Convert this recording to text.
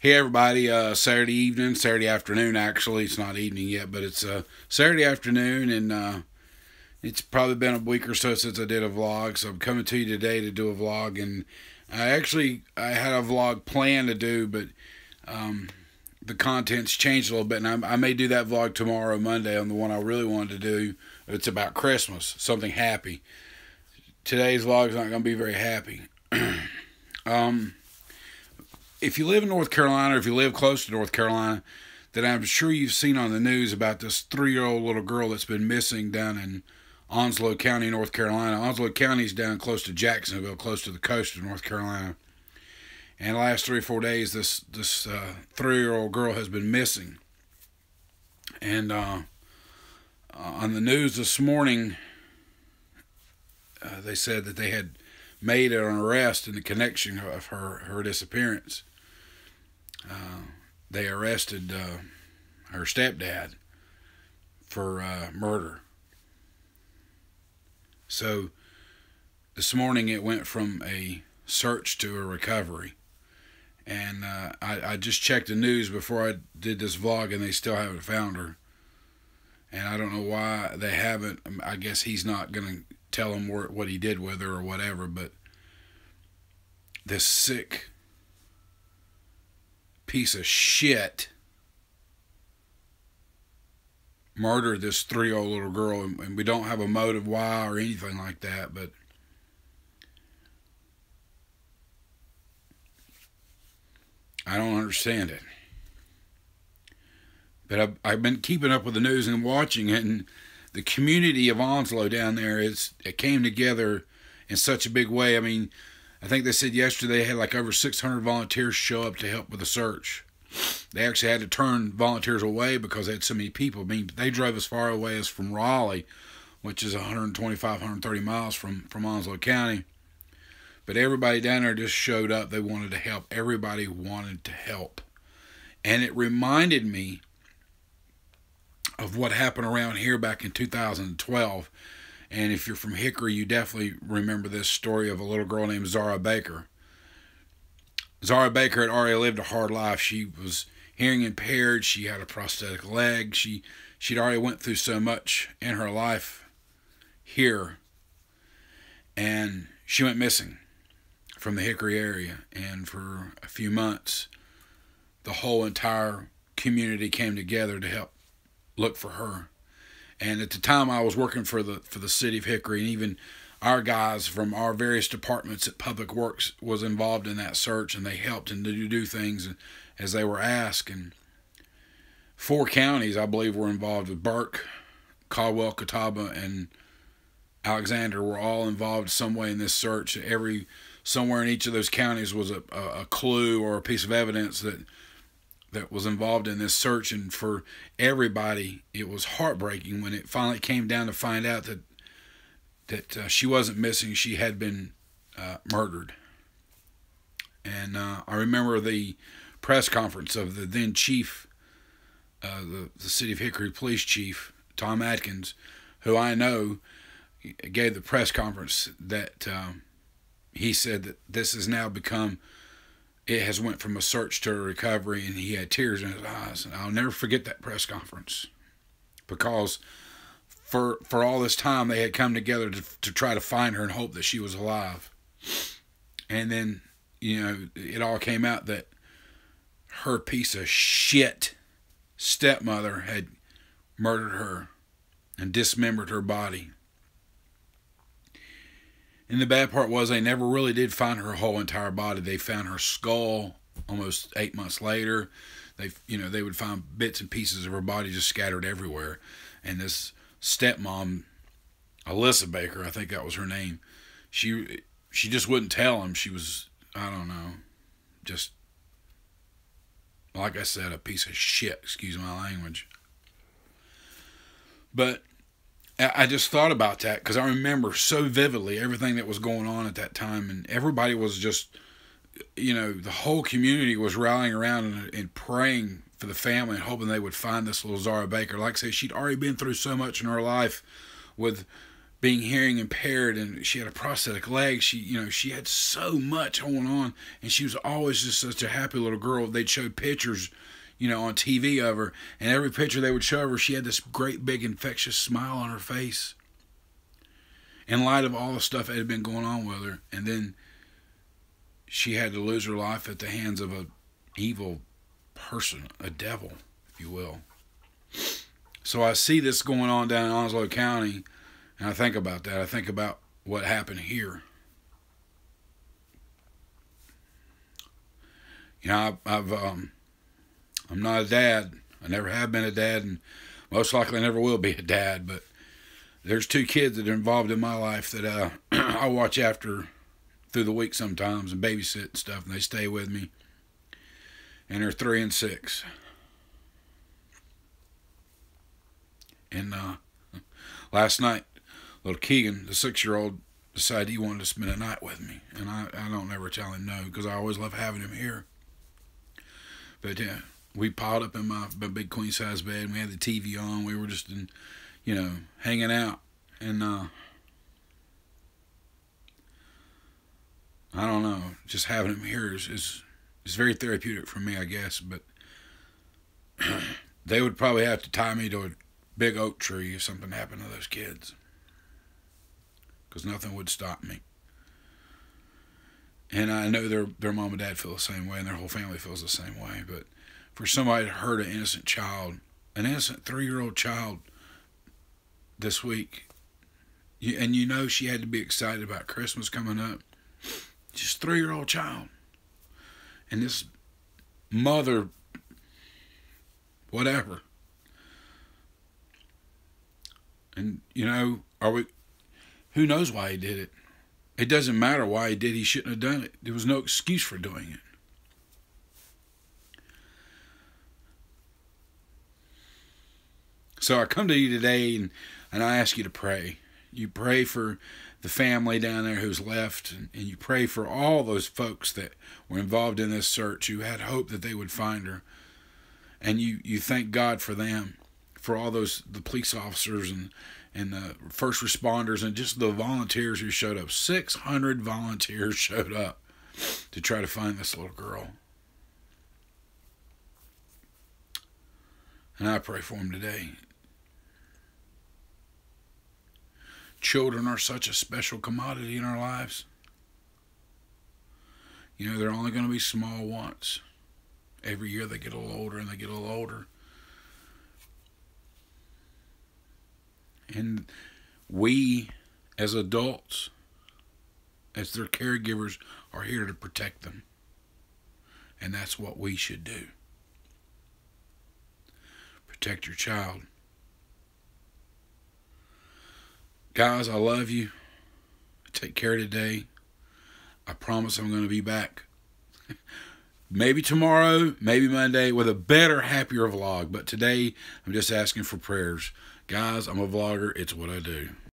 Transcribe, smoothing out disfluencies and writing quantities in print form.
Hey everybody, Saturday evening, Saturday afternoon actually. It's not evening yet, but it's Saturday afternoon, and it's probably been a week or so since I did a vlog, so I'm coming to you today to do a vlog. And I had a vlog planned to do, but the content's changed a little bit, and I may do that vlog tomorrow, Monday, on the one I really wanted to do. It's about Christmas, something happy. Today's vlog's not going to be very happy. If you live in North Carolina, or if you live close to North Carolina, then I'm sure you've seen on the news about this 3-year-old little girl that's been missing down in Onslow County, North Carolina. Onslow County is down close to Jacksonville, close to the coast of North Carolina. And the last 3 or 4 days, this 3-year-old girl has been missing. And on the news this morning, they said that they had made an arrest in the connection of her disappearance. They arrested her stepdad for murder. So this morning it went from a search to a recovery. And I just checked the news before I did this vlog, and they still haven't found her. And I don't know why they haven't. I guess he's not going to tell him what he did with her or whatever, but this sick piece of shit murdered this 3-year-old little girl, and we don't have a motive why or anything like that, but I don't understand it. But I've been keeping up with the news and watching it, and the community of Onslow down there, it came together in such a big way. I mean, I think they said yesterday they had like over 600 volunteers show up to help with the search. They actually had to turn volunteers away because they had so many people. I mean, they drove as far away as from Raleigh, which is 125, 130 miles from Onslow County. But everybody down there just showed up. They wanted to help. Everybody wanted to help. And it reminded me of what happened around here back in 2012. And if you're from Hickory, you definitely remember this story of a little girl named Zara Baker. Zara Baker had already lived a hard life. She was hearing impaired. She had a prosthetic leg. She'd already went through so much in her life here. And she went missing from the Hickory area. And for a few months, the whole entire community came together to help look for her. And at the time, I was working for the city of Hickory, and even our guys from our various departments at Public Works was involved in that search, and they helped and to do things as they were asked. And 4 counties, I believe, were involved with Burke, Caldwell, Catawba, and Alexander were all involved some way in this search. Somewhere in each of those counties was a clue or a piece of evidence that was involved in this search. And for everybody, it was heartbreaking when it finally came down to find out that she wasn't missing. She had been murdered. And I remember the press conference of the then chief, the city of Hickory police chief, Tom Atkins, who I know gave the press conference that he said that this has now become, it has went from a search to a recovery, and he had tears in his eyes. And I'll never forget that press conference, because for all this time they had come together to try to find her and hope that she was alive. And then, it all came out that her piece of shit stepmother had murdered her and dismembered her body. And the bad part was they never really did find her whole entire body. They found her skull almost 8 months later. They would find bits and pieces of her body just scattered everywhere. And this stepmom, Alyssa Baker, I think that was her name, she just wouldn't tell him. She was, I don't know, just, like I said, a piece of shit, excuse my language. But I just thought about that because I remember so vividly everything that was going on at that time, and everybody was just, the whole community was rallying around and praying for the family and hoping they would find this little Zara Baker. Like I say, she'd already been through so much in her life with being hearing impaired, and she had a prosthetic leg. She had so much going on, and she was always just such a happy little girl. They'd show pictures, on TV of her, and every picture they would show her, she had this great big infectious smile on her face. In light of all the stuff that had been going on with her, and then she had to lose her life at the hands of an evil person, a devil, if you will. So I see this going on down in Onslow County, and I think about that. I think about what happened here. I'm not a dad. I never have been a dad, and most likely never will be a dad. But there's two kids that are involved in my life that I watch after through the week sometimes and babysit and stuff, and they stay with me. And they're 3 and 6. And last night, little Keegan, the 6-year-old, decided he wanted to spend a night with me. And I don't ever tell him no, because I always love having him here. But yeah, we piled up in my big queen-size bed, and we had the TV on. We were just, hanging out. And I don't know, just having him here is very therapeutic for me, I guess. But they would probably have to tie me to a big oak tree if something happened to those kids, because nothing would stop me. And I know their mom and dad feel the same way, and their whole family feels the same way. But for somebody to hurt an innocent child, an innocent 3-year-old child this week, and she had to be excited about Christmas coming up. Just 3-year-old child. And this mother, whatever. And, who knows why he did it? It doesn't matter why he did. He shouldn't have done it. There was no excuse for doing it. So I come to you today and I ask you to pray. You pray for the family down there who's left, and you pray for all those folks that were involved in this search who had hope that they would find her. And you thank God for them, for all the police officers and the first responders and just the volunteers who showed up. 600 volunteers showed up to try to find this little girl. And I pray for them today. Children are such a special commodity in our lives. They're only going to be small once. Every year they get a little older and they get a little older. And we, as adults, as their caregivers, are here to protect them. And that's what we should do. Protect your child. Guys, I love you. Take care today. I promise I'm going to be back. Maybe tomorrow, maybe Monday, with a better, happier vlog. But today, I'm just asking for prayers. Guys, I'm a vlogger. It's what I do.